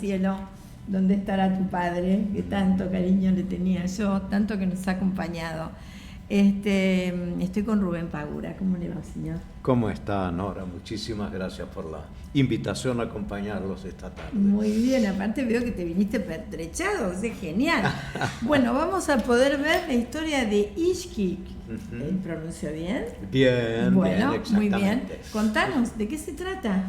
cielo, donde estará tu padre, que tanto cariño le tenía yo, tanto que nos ha acompañado. Estoy con Rubén Pagura. ¿Cómo le va, señor? ¿Cómo está, Nora? Muchísimas gracias por la invitación a acompaños esta tarde. Muy bien, aparte veo que te viniste pertrechado, es genial. Bueno, vamos a poder ver la historia de Ixquic. ¿Pronunció bien? Bien, bueno, bien, muy bien. exactamente. Contanos, ¿de qué se trata?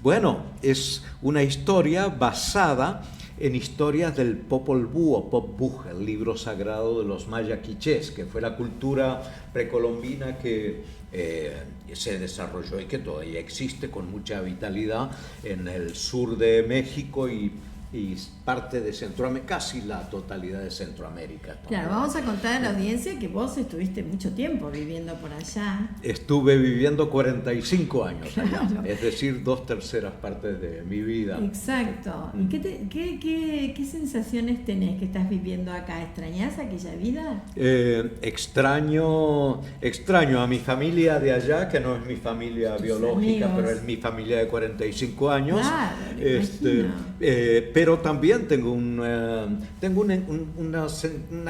Bueno, es una historia basada en historias del Popol Vuh o Pop Vuh, el libro sagrado de los maya quichés, que fue la cultura precolombina que se desarrolló y que todavía existe con mucha vitalidad en el sur de México y parte de Centroamérica, casi la totalidad de Centroamérica. Claro, vamos a contar a la audiencia que vos estuviste mucho tiempo viviendo por allá. Estuve viviendo 45 años claro. allá, es decir, 2/3 partes de mi vida. Exacto. ¿Y qué sensaciones tenés que estás viviendo acá? ¿Extrañás aquella vida? Extraño a mi familia de allá, que no es mi familia biológica, amigos. pero es mi familia de 45 años. Claro, pero también tengo una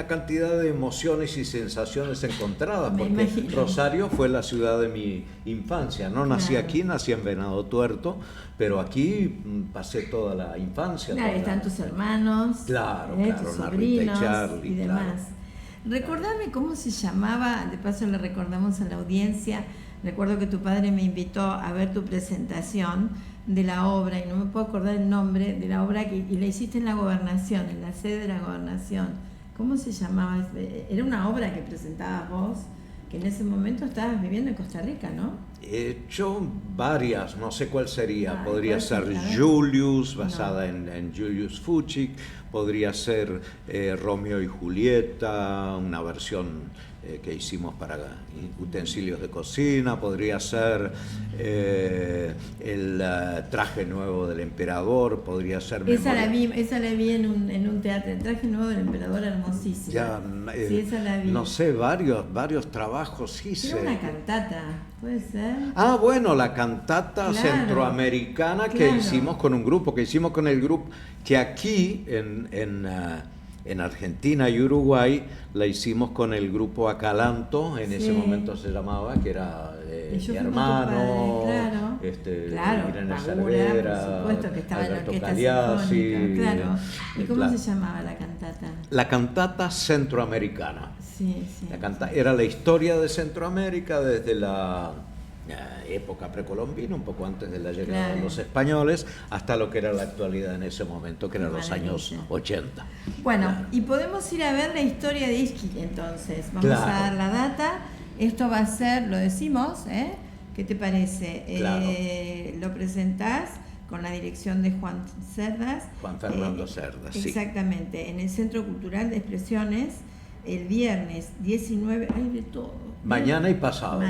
cantidad de emociones y sensaciones encontradas, porque Rosario fue la ciudad de mi infancia. No nací aquí, nací en Venado Tuerto, pero aquí pasé toda la infancia. Claro, están tus hermanos, claro, tus sobrinos Charlie, y demás. Claro. Recordame cómo se llamaba, de paso le recordamos a la audiencia. Recuerdo que tu padre me invitó a ver tu presentación de la obra, y no me puedo acordar el nombre de la obra, y la hiciste en la Gobernación, en la sede de la Gobernación. ¿Cómo se llamaba? Era una obra que presentabas vos, que en ese momento estabas viviendo en Costa Rica, ¿no? He hecho varias, no sé cuál sería. Podría ser ser Julius, basada en Julius Fučík, podría ser Romeo y Julieta, una versión que hicimos para utensilios de cocina, podría ser el traje nuevo del emperador, podría ser... Esa la vi en un teatro, el traje nuevo del emperador, hermosísimo. Sí, esa la vi. No sé, varios trabajos hice. Era una cantata, ¿puede ser? Ah, bueno, la cantata centroamericana que hicimos con un grupo, que hicimos con el grupo, que aquí en Argentina y Uruguay la hicimos con el grupo Acalanto, en ese momento se llamaba, que era mi hermano, Irene Cervera, por supuesto, que estaba Alberto en la Cagliasi, sinfónica, claro. ¿Y cómo se llamaba la cantata? La cantata centroamericana. Sí. Era la historia de Centroamérica desde la época precolombina, un poco antes de la llegada de los españoles, hasta lo que era la actualidad en ese momento, que eran los años 80. Bueno, y podemos ir a ver la historia de Ixquic entonces. Vamos a dar la data. Esto va a ser, lo decimos, ¿qué te parece? Lo presentás con la dirección de Juan Cerdas. Juan Fernando Cerdas, sí. Exactamente, en el Centro Cultural de Expresiones, el viernes 19, hay de todo. Mañana y pasado.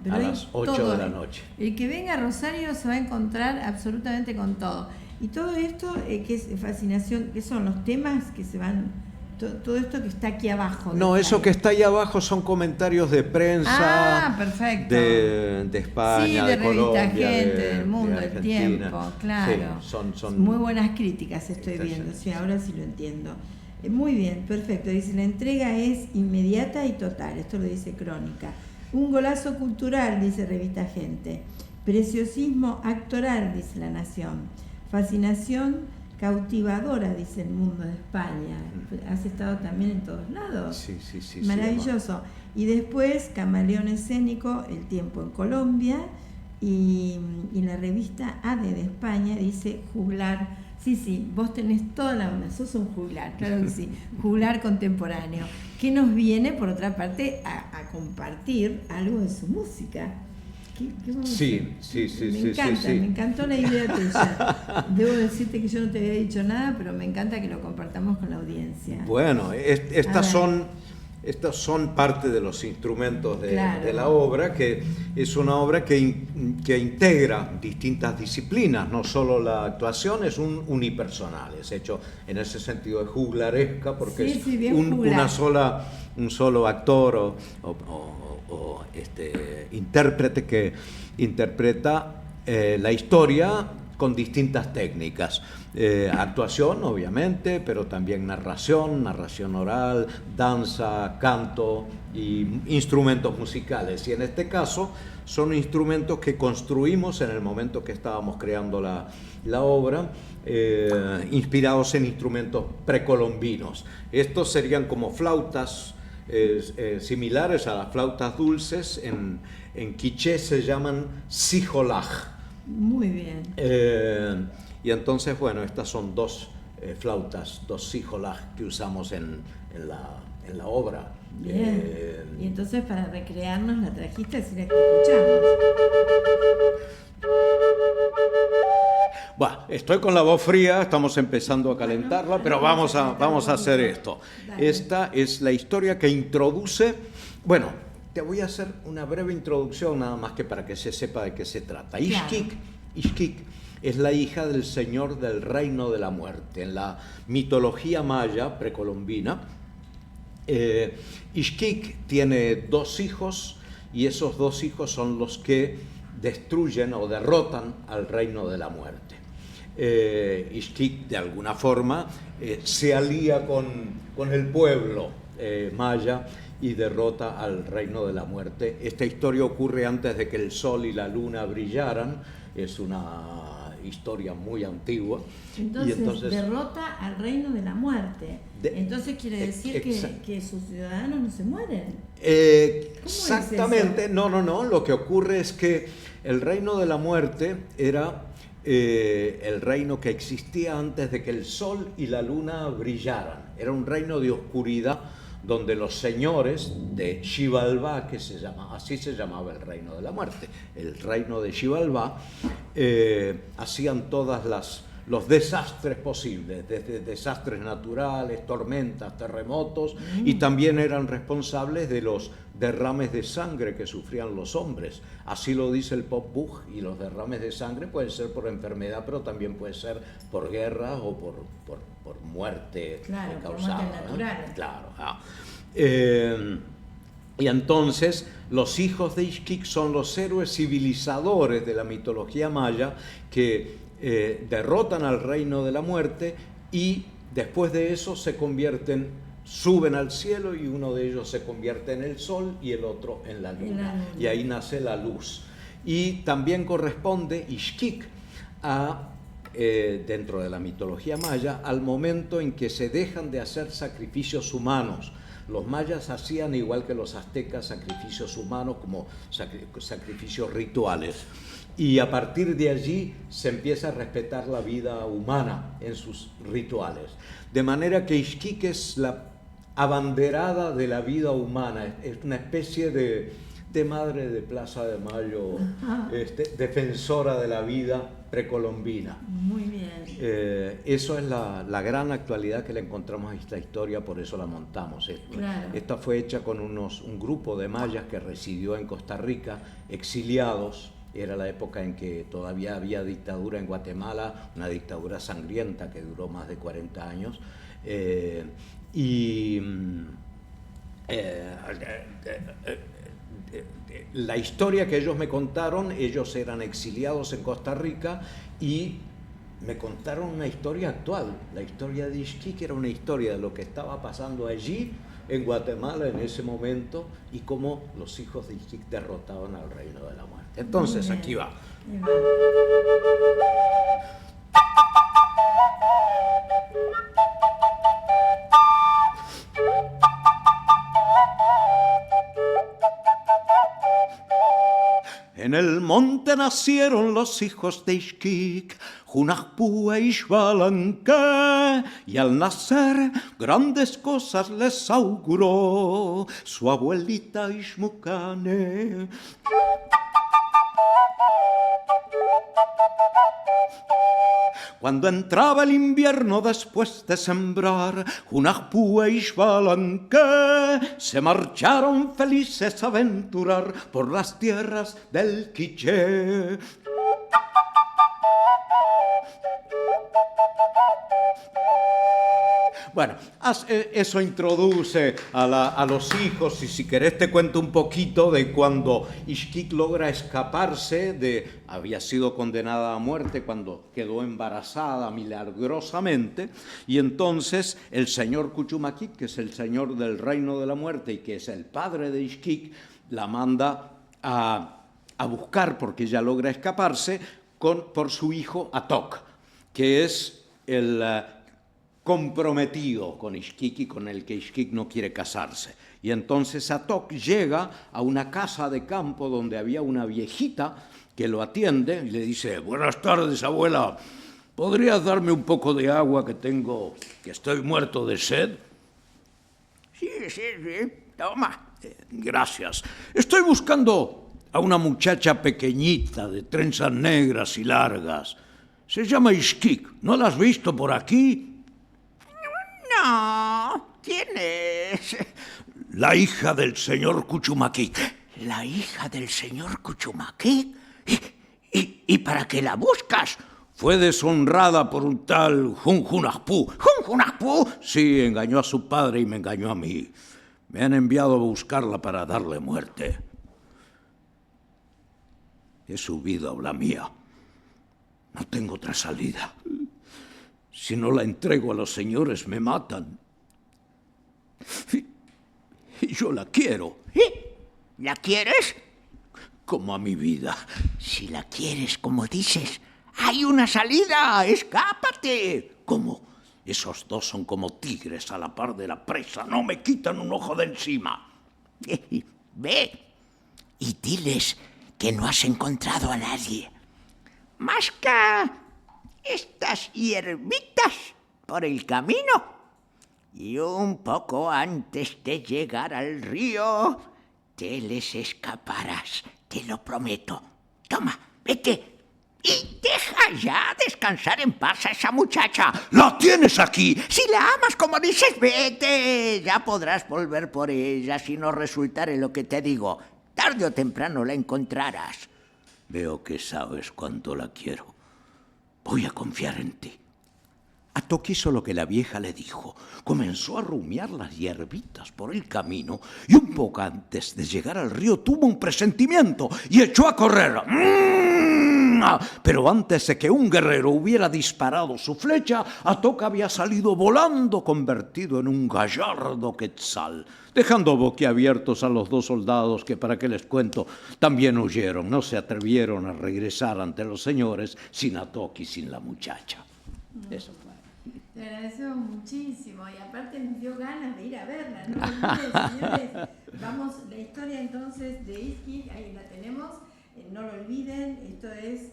Pero a las 8 de la noche. El que venga a Rosario se va a encontrar absolutamente con todo. Y todo esto, que es fascinación, que son los temas que se van, todo esto que está aquí abajo. No, eso que está ahí abajo son comentarios de prensa. Perfecto. De España, de Colombia, Gente, del mundo, del tiempo, claro. Sí, son muy buenas críticas estoy viendo, sí, ahora sí lo entiendo. Muy bien, perfecto. Dice, la entrega es inmediata y total. Esto lo dice Crónica. Un golazo cultural, dice Revista Gente. Preciosismo actoral, dice La Nación. Fascinación cautivadora, dice El Mundo de España. Has estado también en todos lados. Sí. Maravilloso. Y después, Camaleón Escénico, El Tiempo en Colombia. Y la revista ADE de España dice Juglar. Sí, vos tenés toda la onda, sos un juglar, claro que sí, juglar contemporáneo, que nos viene, por otra parte, a compartir algo de su música. ¿Qué vamos a hacer? Me encantó la idea tuya. Debo decirte que yo no te había dicho nada, pero me encanta que lo compartamos con la audiencia. Bueno, estas son parte de los instrumentos de la obra, que es una obra que integra distintas disciplinas, no solo la actuación, es un unipersonal, es hecho en ese sentido de juglaresca, porque es un solo actor o intérprete que interpreta la historia con distintas técnicas. Actuación, obviamente, pero también narración oral, danza, canto y instrumentos musicales. Y en este caso son instrumentos que construimos en el momento que estábamos creando la obra, inspirados en instrumentos precolombinos. Estos serían como flautas similares a las flautas dulces. En quiché se llaman sijolaj. Muy bien. Y entonces, bueno, estas son dos flautas, dos sijolaj que usamos en la obra. Bien. Y entonces, para recrearnos, la trajiste, así la que escuchamos. Bueno, estoy con la voz fría, estamos empezando a calentarla, pero vamos a hacer esto. Dale. Esta es la historia que introduce. Bueno, te voy a hacer una breve introducción, nada más que para que se sepa de qué se trata. Ixquic es la hija del señor del reino de la muerte. En la mitología maya precolombina, Ixquic tiene 2 hijos, y esos 2 hijos son los que destruyen o derrotan al reino de la muerte. Ixquic, de alguna forma, se alía con el pueblo maya y derrota al reino de la muerte. Esta historia ocurre antes de que el sol y la luna brillaran. Es una historia muy antigua. Entonces derrota al reino de la muerte. Entonces quiere decir que sus ciudadanos no se mueren. Exactamente. Es eso? No. Lo que ocurre es que el reino de la muerte era el reino que existía antes de que el sol y la luna brillaran. Era un reino de oscuridad donde los señores de Xibalbá, así se llamaba el reino de la muerte, el reino de Xibalbá, hacían todas los desastres posibles, desde desastres naturales, tormentas, terremotos, y también eran responsables de los derrames de sangre que sufrían los hombres. Así lo dice el Popol Vuh, y los derrames de sangre pueden ser por enfermedad, pero también puede ser por guerra o por muerte causada. Por muertes naturales. Claro. Y entonces los hijos de Ixquic son los héroes civilizadores de la mitología maya que derrotan al reino de la muerte, y después de eso suben al cielo, y uno de ellos se convierte en el sol y el otro en la luna. Y ahí nace la luz. Y también corresponde Ixquic dentro de la mitología maya, al momento en que se dejan de hacer sacrificios humanos. Los mayas hacían, igual que los aztecas, sacrificios humanos como sacrificios rituales. Y a partir de allí se empieza a respetar la vida humana en sus rituales. De manera que Ixquic es la abanderada de la vida humana, es una especie de madre de Plaza de Mayo, defensora de la vida precolombina. Muy bien. Eso es la gran actualidad que le encontramos a esta historia, por eso la montamos. Claro. Esta fue hecha con un grupo de mayas que residió en Costa Rica, exiliados. Era la época en que todavía había dictadura en Guatemala, una dictadura sangrienta que duró más de 40 años. La historia que ellos me contaron, ellos eran exiliados en Costa Rica y me contaron una historia actual. La historia de Ixquic era una historia de lo que estaba pasando allí en Guatemala en ese momento y cómo los hijos de Ixquic derrotaban al reino de la muerte. Entonces aquí va. En el monte nacieron los hijos de Ixquic, Junajpú e Ixbalanque, y al nacer grandes cosas les auguró su abuelita Ixmucane. Cuando entraba el invierno después de sembrar, Junajpú e Ixbalanque se marcharon felices a aventurar por las tierras del Quiché. Bueno, eso introduce a los hijos, y si querés te cuento un poquito de cuando Ixquic logra escaparse había sido condenada a muerte cuando quedó embarazada milagrosamente, y entonces el señor Cuchumaquic, que es el señor del reino de la muerte y que es el padre de Ixquic, la manda a buscar, porque ella logra escaparse, por su hijo Atoc, que es el comprometido con Ixquic y con el que Ixquic no quiere casarse. Y entonces Atoc llega a una casa de campo donde había una viejita que lo atiende y le dice: buenas tardes, abuela, ¿podrías darme un poco de agua que estoy muerto de sed? Sí, toma. Gracias. Estoy buscando a una muchacha pequeñita de trenzas negras y largas. Se llama Ixquic. ¿No la has visto por aquí? No. ¿Quién es? La hija del señor Cuchumaquic. ¿La hija del señor Cuchumaquic? ¿Y para qué la buscas? Fue deshonrada por un tal Junjunajpú. ¿Junjunajpú? Sí, engañó a su padre y me engañó a mí. Me han enviado a buscarla para darle muerte. He subido a la mía. No tengo otra salida. Si no la entrego a los señores, me matan. Y yo la quiero. ¿La quieres? Como a mi vida. Si la quieres, como dices, hay una salida. ¡Escápate! ¿Cómo? Esos dos son como tigres a la par de la presa. No me quitan un ojo de encima. Ve y diles que no has encontrado a nadie. Masca estas hierbitas por el camino y un poco antes de llegar al río te les escaparás, te lo prometo. Toma, vete. Y deja ya descansar en paz a esa muchacha. ¡La tienes aquí! Si la amas como dices, vete. Ya podrás volver por ella si no resultare lo que te digo. Tarde o temprano la encontrarás. Veo que sabes cuánto la quiero. Voy a confiar en ti. Atoc hizo lo que la vieja le dijo. Comenzó a rumiar las hierbitas por el camino y un poco antes de llegar al río tuvo un presentimiento y echó a correr. Pero antes de que un guerrero hubiera disparado su flecha, Atoc había salido volando convertido en un gallardo quetzal, dejando boquiabiertos a los dos soldados que, para qué les cuento, también huyeron. No se atrevieron a regresar ante los señores sin Atoc y sin la muchacha. Eso fue. Te agradecemos muchísimo y aparte nos dio ganas de ir a verla. No olvides, señores, vamos, la historia entonces de Ixquic, ahí la tenemos, no lo olviden, esto es,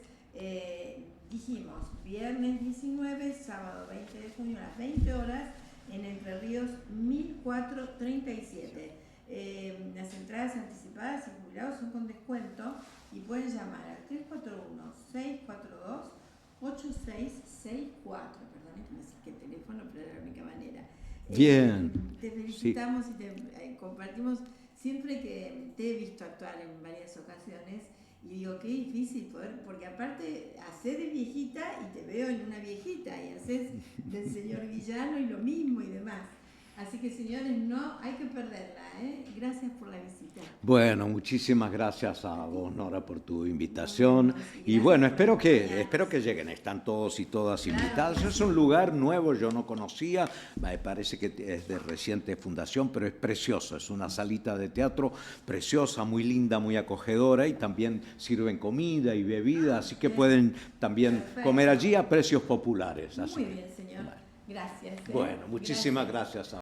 dijimos, viernes 19, sábado 20 de junio a las 20 horas, en Entre Ríos 1437. Las entradas anticipadas y jubilados son con descuento y pueden llamar al 341-642-8664. No sé qué teléfono, pero era la única manera. Bien. Te felicitamos y te compartimos. Siempre que te he visto actuar en varias ocasiones y digo, qué difícil poder, porque aparte hacer de viejita y te veo en una viejita y haces del señor villano y lo mismo y demás. Así que, señores, no hay que perderla, ¿eh? Gracias por la visita. Bueno, muchísimas gracias a vos, Nora, por tu invitación. Y bueno, espero que lleguen. Están todos y todas invitados. Es un lugar nuevo, yo no conocía. Me parece que es de reciente fundación, pero es precioso. Es una salita de teatro preciosa, muy linda, muy acogedora. Y también sirven comida y bebida, así que pueden también comer allí a precios populares. Muy bien, señor. Gracias. Bueno, muchísimas gracias a